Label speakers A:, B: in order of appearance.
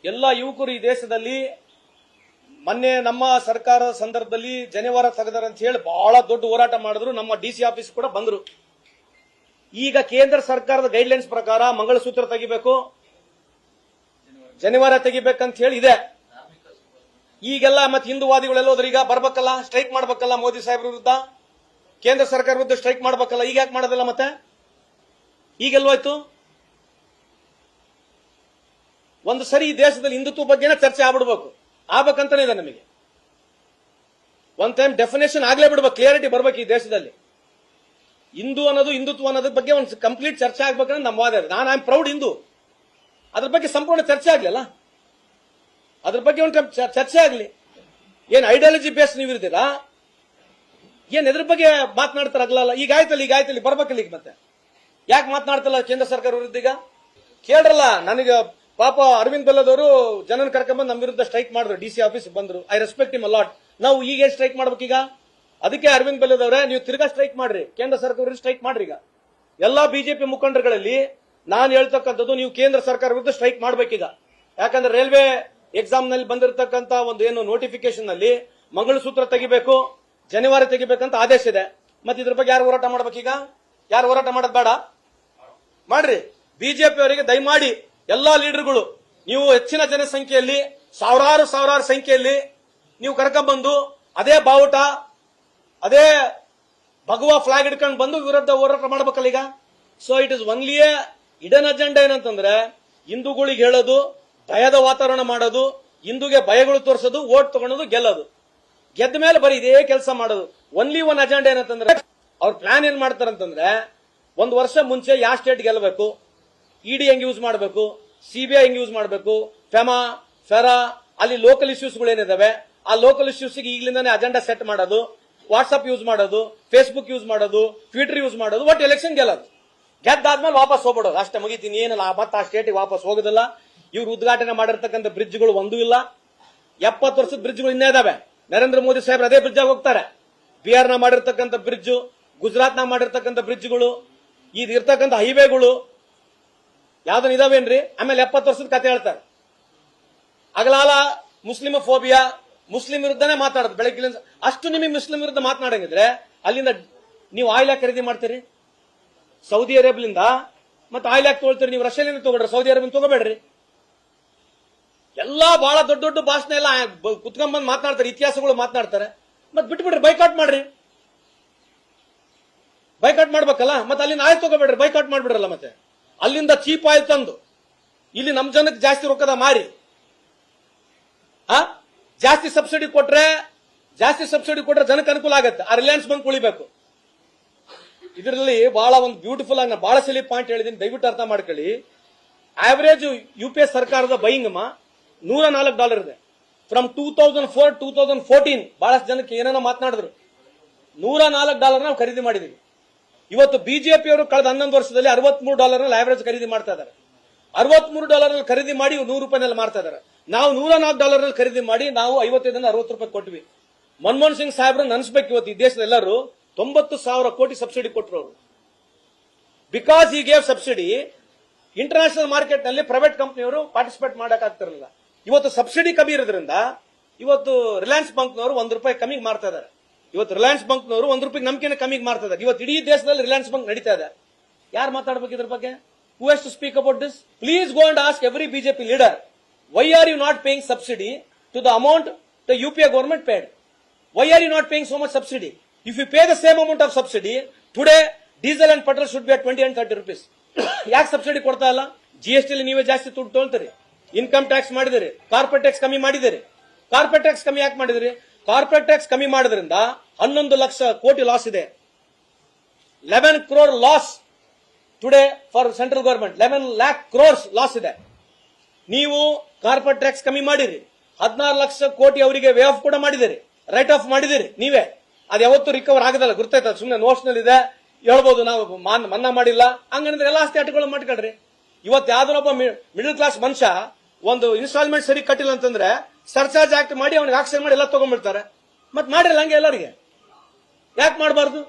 A: ಎಲ್ಲ ಯುವಕರು ಈ ದೇಶದಲ್ಲಿ ಮೊನ್ನೆ ನಮ್ಮ ಸರ್ಕಾರದ ಸಂದರ್ಭದಲ್ಲಿ ಜನಿವಾರ ತೆಗೆದಾರ ಅಂತ ಹೇಳಿ ಬಹಳ ದೊಡ್ಡ ಹೋರಾಟ ಮಾಡಿದ್ರು. ನಮ್ಮ ಡಿಸಿ ಆಫೀಸ್ ಕೂಡ ಬಂದ್ರು. ಈಗ ಕೇಂದ್ರ ಸರ್ಕಾರದ ಗೈಡ್ಲೈನ್ಸ್ ಪ್ರಕಾರ ಮಂಗಳಸೂತ್ರ ತೆಗಿಬೇಕು, ಜನಿವಾರ ತೆಗಿಬೇಕಂತ ಹೇಳಿ ಇದೆ. ಈಗೆಲ್ಲ ಮತ್ತೆ ಹಿಂದೂವಾದಿಗಳೆಲ್ಲ ಹೋದ್ರೆ ಈಗ ಬರ್ಬೇಕಲ್ಲ, ಸ್ಟ್ರೈಕ್ ಮಾಡ್ಬೇಕಲ್ಲ, ಮೋದಿ ಸಾಹೇಬ್ರ ವಿರುದ್ಧ, ಕೇಂದ್ರ ಸರ್ಕಾರ ವಿರುದ್ಧ ಸ್ಟ್ರೈಕ್ ಮಾಡ್ಬೇಕಲ್ಲ. ಈಗ ಯಾಕೆ ಮಾಡೋದಿಲ್ಲ? ಮತ್ತೆ ಈಗೆಲ್ಲೋಯ್ತು? ಒಂದು ಸರಿ ಈ ದೇಶದಲ್ಲಿ ಹಿಂದುತ್ವ ಬಗ್ಗೆನೇ ಚರ್ಚೆ ಆಗ್ಬಿಡ್ಬೇಕು, ಆಗ್ಬೇಕಂತಾನೆ ಇದೆ ನಮಗೆ. ಒಂದ್ ಟೈಮ್ ಡೆಫಿನೇಷನ್ ಆಗ್ಲೇ ಬಿಡ್ಬೇಕು, ಕ್ಲಿಯರಿಟಿ ಬರ್ಬೇಕು ಈ ದೇಶದಲ್ಲಿ. ಹಿಂದೂ ಅನ್ನೋದು ಹಿಂದುತ್ವ ಅನ್ನೋದ್ರ ಬಗ್ಗೆ ಒಂದು ಕಂಪ್ಲೀಟ್ ಚರ್ಚೆ ಆಗ್ಬೇಕಂದ್ರೆ ನಮ್ಮ ವಾದ ಇದೆ. ನಾನು ಐ ಆಮ್ ಪ್ರೌಡ್ ಹಿಂದೂ, ಅದ್ರ ಬಗ್ಗೆ ಸಂಪೂರ್ಣ ಚರ್ಚೆ ಆಗ್ಲಿಲ್ಲ. ಅದ್ರ ಬಗ್ಗೆ ಒಂದು ಚರ್ಚೆ ಆಗ್ಲಿ. ಏನ್ ಐಡಿಯಾಲಜಿ ಬೇಸ್ ನೀವು ಇರ್ತೀರಾ? ಏನ್ ಎದ್ರ ಬಗ್ಗೆ ಮಾತನಾಡ್ತಾರಲ್ಲ? ಈಗ ಆಯ್ತಲ್ಲಿ ಬರ್ಬೇಕಲ್ಲ. ಈಗ ಮತ್ತೆ ಯಾಕೆ ಮಾತನಾಡ್ತಲ್ಲ ಕೇಂದ್ರ ಸರ್ಕಾರ ವಿರುದ್ಧ? ಈಗ ಕೇಳ್ರಲ್ಲ. ನನಗೆ ಪಾಪ ಅರವಿಂದ್ ಬೆಲ್ಲದವರು ಜನನ ಕರ್ಕೊಂಡ್ಬಂದು ನಮ್ಮ ವಿರುದ್ಧ ಸ್ಟ್ರೈಕ್ ಮಾಡಿದ್ರು, ಡಿಸಿ ಆಫೀಸ್ ಬಂದ್ರು. I respect him a lot. ನಾವು ಈಗ ಸ್ಟ್ರೈಕ್ ಮಾಡ್ಬೇಕೀಗ? ಅದಕ್ಕೆ ಅರವಿಂದ್ ಬೆಲ್ಲದವರೇ, ನೀವು ತಿರ್ಗಾ ಸ್ಟ್ರೈಕ್ ಮಾಡ್ರಿ, ಕೇಂದ್ರ ಸರ್ಕಾರ ಸ್ಟ್ರೈಕ್ ಮಾಡ್ರಿ. ಈಗ ಎಲ್ಲಾ ಬಿಜೆಪಿ ಮುಖಂಡರುಗಳಲ್ಲಿ ನಾನು ಹೇಳ್ತಕ್ಕಂಥದ್ದು, ನೀವು ಕೇಂದ್ರ ಸರ್ಕಾರ ವಿರುದ್ಧ ಸ್ಟ್ರೈಕ್ ಮಾಡ್ಬೇಕೀಗ. ಯಾಕಂದ್ರೆ ರೈಲ್ವೆ ಎಕ್ಸಾಮ್ ನಲ್ಲಿ ಬಂದಿರತಕ್ಕಂತ ಒಂದು ಏನು ನೋಟಿಫಿಕೇಶನ್ ನಲ್ಲಿ ಮಂಗಳಸೂತ್ರ ತೆಗಿಬೇಕು, ಜನಿವಾರ ತೆಗಿಬೇಕಂತ ಆದೇಶ ಇದೆ. ಮತ್ತೆ ಇದ್ರ ಬಗ್ಗೆ ಯಾರು ಹೋರಾಟ ಮಾಡ್ಬೇಕೀಗ? ಯಾರು ಹೋರಾಟ ಮಾಡೋದು ಬೇಡ? ಮಾಡ್ರಿ. ಬಿಜೆಪಿ ಅವರಿಗೆ ದಯಮಾಡಿ ಎಲ್ಲಾ ಲೀಡರ್ಗಳು, ನೀವು ಹೆಚ್ಚಿನ ಜನಸಂಖ್ಯೆಯಲ್ಲಿ ಸಾವಿರಾರು ಸಂಖ್ಯೆಯಲ್ಲಿ ನೀವು ಕರ್ಕೊಂಡ್ಬಂದು ಅದೇ ಬಾವುಟ, ಅದೇ ಭಗವಾ ಫ್ಲಾಗ್ ಹಿಡ್ಕೊಂಡು ಬಂದು ವಿರುದ್ಧ ಹೋರಾಟ ಮಾಡ್ಬೇಕಲ್ಲ ಈಗ. So it is only a hidden agenda. ಏನಂತಂದ್ರೆ ಹಿಂದೂಗಳಿಗೆ ಹೇಳೋದು, ಭಯದ ವಾತಾವರಣ ಮಾಡೋದು, ಹಿಂದೂಗೆ ಭಯಗಳು ತೋರಿಸೋದು, ವೋಟ್ ತಗೊಳೋದು, ಗೆಲ್ಲೋದು. ಗೆದ್ದ ಮೇಲೆ ಬರೀ ಇದೇ ಕೆಲಸ ಮಾಡೋದು. Only one agenda. ಏನಂತಂದ್ರೆ ಅವ್ರ ಪ್ಲಾನ್ ಏನ್ ಮಾಡ್ತಾರಂತಂದ್ರೆ, ಒಂದು ವರ್ಷ ಮುಂಚೆ ಯಾವ ಸ್ಟೇಟ್ ಗೆಲ್ಲಬೇಕು, ಇಡಿ ಹೆಂಗ್ ಯೂಸ್ ಮಾಡಬೇಕು, ಸಿಬಿಐ ಹೆಂಗ್ ಯೂಸ್ ಮಾಡಬೇಕು, ಫೆರಾ ಅಲ್ಲಿ ಲೋಕಲ್ ಇಶ್ಯೂಸ್ಗಳೇನಿದಾವೆ ಆ ಲೋಕಲ್ ಇಶ್ಯೂಸ್ ಈಗಲಿಂದಾನೇ ಅಜೆಂಡಾ ಸೆಟ್ ಮಾಡೋದು, ವಾಟ್ಸ್ಆಪ್ ಯೂಸ್ ಮಾಡೋದು, ಫೇಸ್ಬುಕ್ ಯೂಸ್ ಮಾಡೋದು, ಟ್ವಿಟರ್ ಯೂಸ್ ಮಾಡೋದು, ಒಟ್ಟು ಎಲೆಕ್ಷನ್ ಗೆಲ್ಲೋದು. ಗೆದ್ದಾದ್ಮೇಲೆ ವಾಪಸ್ ಹೋಗ್ಬಿಡೋದು ಅಷ್ಟೇ, ಮುಗಿತೀನಿ. ಏನಲ್ಲ, ಮತ್ತೆ ಆ ಸ್ಟೇಟಿಗೆ ವಾಪಸ್ ಹೋಗೋದಿಲ್ಲ. ಇವ್ರು ಉದ್ಘಾಟನೆ ಮಾಡಿರ್ತಕ್ಕಂಥ ಬ್ರಿಡ್ಜ್ಗಳು ಒಂದೂ ಇಲ್ಲ. 70 ವರ್ಷದ ಬ್ರಿಡ್ಜ್ಗಳು ಇನ್ನೇ ಇದಾವೆ. ನರೇಂದ್ರ ಮೋದಿ ಸಾಹೇಬ್ರು ಅದೇ ಬ್ರಿಡ್ಜ್ ಆಗಿ ಹೋಗ್ತಾರೆ. ಬಿಹಾರ್ನ ಮಾಡಿರ್ತಕ್ಕಂಥ ಬ್ರಿಡ್ಜ್, ಗುಜರಾತ್ನಾಗ ಮಾಡಿರ್ತಕ್ಕಂಥ ಬ್ರಿಡ್ಜ್ಗಳು, ಈಗ ಇರ್ತಕ್ಕಂಥ ಹೈವೇಗಳು ಯಾವ್ದನ್ ಇದಾವೇನ್ರಿ? ಆಮೇಲೆ 70 ವರ್ಷದ ಕತೆ ಹೇಳ್ತಾರೆ. ಅಗಲಾಲ ಮುಸ್ಲಿಂ ಫೋಬಿಯಾ, ಮುಸ್ಲಿಂ ವಿರುದ್ಧನೇ ಮಾತಾಡೋದು ಬೆಳಗ್ಗೆ. ಅಷ್ಟು ನಿಮಗೆ ಮುಸ್ಲಿಂ ವಿರುದ್ಧ ಮಾತನಾಡಂಗಿದ್ರೆ ಅಲ್ಲಿಂದ ನೀವು ಆಯಿಲ್ ಯಾಕೆ ಖರೀದಿ ಮಾಡ್ತೀರಿ? ಸೌದಿ ಅರೇಬಿಯಾದಿಂದ ಮತ್ತೆ ಆಯಿಲ್ ಯಾಕೆ ತಗೊಳ್ತೀರಿ? ನೀವು ರಷ್ಯಾದಿಂದ ತಗೊಳ್ರಿ, ಸೌದಿ ಅರೇಬಿಯನ್ ತಗೋಬೇಡ್ರಿ. ಎಲ್ಲಾ ಬಹಳ ದೊಡ್ಡ ದೊಡ್ಡ ಭಾಷಣ ಎಲ್ಲ ಕುತ್ಕೊಂಡ್ಬಂದು ಮಾತನಾಡ್ತಾರೆ, ಇತಿಹಾಸಗಳು ಮಾತನಾಡ್ತಾರೆ. ಮತ್ತೆ ಬಿಟ್ಬಿಡ್ರಿ, ಬೈಕಾಟ್ ಮಾಡ್ರಿ. ಬೈಕಾಟ್ ಮಾಡ್ಬೇಕಲ್ಲ. ಮತ್ತೆ ಅಲ್ಲಿಂದ ಆಯಿಲ್ ತಗೋಬೇಡ್ರಿ, ಬೈಕಾಟ್ ಮಾಡ್ಬಿಡ್ರಲ್ಲ. ಮತ್ತೆ ಅಲ್ಲಿಂದ ಚೀಪ್ ಆಯಿಲ್ ತಂದು ಇಲ್ಲಿ ನಮ್ ಜನಕ್ಕೆ ಜಾಸ್ತಿ ರೊಕ್ಕದ ಮಾರಿ, ಜಾಸ್ತಿ ಸಬ್ಸಿಡಿ ಕೊಟ್ರೆ ಜನಕ್ಕೆ ಅನುಕೂಲ ಆಗುತ್ತೆ. ಆ ರಿಲಯನ್ಸ್ ಬಂಕ್ ಉಳಿಬೇಕು. ಇದರಲ್ಲಿ ಬಹಳ ಒಂದು ಬ್ಯೂಟಿಫುಲ್ ಆಗಿ ಬಹಳ ಸಲಿ ಪಾಯಿಂಟ್ ಹೇಳಿದೀನಿ, ದಯವಿಟ್ಟು ಅರ್ಥ ಮಾಡ್ಕೊಳ್ಳಿ. ಆವರೇಜ್ ಯುಪಿಎ ಸರ್ಕಾರದ ಬೈಯಿಂಗ್ $104 ಇದೆ. ಫ್ರಮ್ 2004 2014 ಬಹಳಷ್ಟು ಜನಕ್ಕೆ ಏನೇನೋ ಮಾತನಾಡಿದ್ರು. $104 ನಾವು ಖರೀದಿ ಮಾಡಿದೀವಿ. ಇವತ್ತು ಬಿಜೆಪಿಯವರು ಕಳೆದ 11 ವರ್ಷದಲ್ಲಿ $63 ಆವರೇಜ್ ಖರೀದಿ ಮಾಡ್ತಾ ಇದ್ದಾರೆ. $63 ಖರೀದಿ ಮಾಡಿ ₹100 ಮಾರ್ತಾ ಇದ್ದಾರೆ. ನಾವು $104 ಖರೀದಿ ಮಾಡಿ ನಾವು 55 60 ಕೊಟ್ವಿ. ಮನಮೋಹನ್ ಸಿಂಗ್ ಸಾಹೇಬ್ರನ್ನ ಅನ್ಸ್ಬೇಕು. ಇವತ್ತು ಈ ದೇಶದ ಎಲ್ಲರೂ 90,000 ಕೋಟಿ ಸಬ್ಸಿಡಿ ಕೊಟ್ಟರು ಅವರು. ಬಿಕಾಸ್ ಈ ಗೇವ್ ಸಬ್ಸಿಡಿ, ಇಂಟರ್ನ್ಯಾಷನಲ್ ಮಾರ್ಕೆಟ್ ನಲ್ಲಿ ಪ್ರೈವೇಟ್ ಕಂಪನಿಯವರು ಪಾರ್ಟಿಸಿಪೇಟ್ ಮಾಡಕ್ಕಾಗ್ತಿರಲಿಲ್ಲ. ಇವತ್ತು ಸಬ್ಸಿಡಿ ಕಮ್ಮಿ ಇರೋದ್ರಿಂದ ಇವತ್ತು ರಿಲಯನ್ಸ್ ಬಂಕ್ನವರು ₹1 ಕಮ್ಮಿಗೆ ಮಾರ್ತಾ ಇದ್ದಾರೆ. ಇವತ್ತು ರಿಲಯನ್ಸ್ ಬಂಕ್ನವರು ₹1 ನಂಬಿಕೆನ ಕಮ್ಮಿಗೆ ಮಾರ್ತಾ ಇದ್ದಾರೆ. ಇವತ್ತು ಇಡೀ ದೇಶದಲ್ಲಿ ರಿಲಯನ್ಸ್ ಬಂಕ್ ನಡೀತಾ ಇದೆ. ಯಾರು ಮಾತಾಡಬೇಕು ಇದ್ರ ಬಗ್ಗೆ? Who has to speak about this? Please go and ask every BJP leader, why are you not paying subsidy to the amount the UPA government paid? Why are you not paying so much subsidy? If you pay the same amount of subsidy, today diesel and petrol should be at 20 and 30 rupees. ಯಾಕೆ subsidy ಕೊಡ್ತಾ ಇಲ್ಲ? GST ನೀವೇ ಜಾಸ್ತಿ ದುಡ್ಡು ತೊಗೊಳ್ತೀರಿ, income tax ಮಾಡಿದಿರಿ, corporate tax ಕಮ್ಮಿ ಮಾಡಿದಿರಿ. Corporate tax ಕಮ್ಮಿ ಯಾಕೆ ಮಾಡಿದಿರಿ? ಕಾರ್ಪೊರೇಟ್ ಟ್ಯಾಕ್ಸ್ ಕಮ್ಮಿ ಮಾಡೋದ್ರಿಂದ 11 ಲಕ್ಷ ಕೋಟಿ ಲಾಸ್ ಇದೆ. 11 crore loss today for central government. 11 lakh crores loss ಇದೆ. ನೀವು ಕಾರ್ಪೊರೇಟ್ ಟ್ಯಾಕ್ಸ್ ಕಮ್ಮಿ ಮಾಡಿರಿ, 16 ಲಕ್ಷ ಕೋಟಿ ಅವರಿಗೆ ವೇ ಆಫ್ ಕೂಡ ಮಾಡಿದಿರಿ, ರೈಟ್ ಆಫ್ ಮಾಡಿದಿರಿ ನೀವೇ. ಅದು ಯಾವತ್ತೂ ರಿಕವರ್ ಆಗದಲ್ಲ, ಗುರ್ತಾಯ್ತದ. ಸುಮ್ಮನೆ ನೋಟ್ಸ್ನಲ್ಲಿ ಇದೆ, ಹೇಳ್ಬೋದು ನಾವು ಮನ್ನಾ ಮಾಡಿಲ್ಲ ಹಂಗಂದ್ರೆ ಎಲ್ಲ ಆಸ್ತಿ ಅಟಗಳು ಮಾಡ್ಕೊಳ್ರಿ. ಇವತ್ತು ಯಾವ್ದೊಬ್ಬ ಮಿಡಲ್ ಕ್ಲಾಸ್ ಮನುಷ್ಯ ಒಂದು ಇನ್ಸ್ಟಾಲ್ಮೆಂಟ್ ಸರಿ ಕಟ್ಟಿಲ್ಲ ಅಂತಂದ್ರೆ ಸರ್ಚಾರ್ಜ್ ಆಕ್ಟ್ ಮಾಡಿ ಅವ್ನಿಗೆ ಆಕ್ಷನ್ ಮಾಡಿ ಎಲ್ಲ ತಗೊಂಡ್ಬಿಡ್ತಾರೆ. ಮತ್ ಮಾಡಿರಲ್ಲ ಹಂಗೆ ಎಲ್ಲರಿಗೆ. ಯಾಕೆ ಮಾಡಬಾರ್ದು?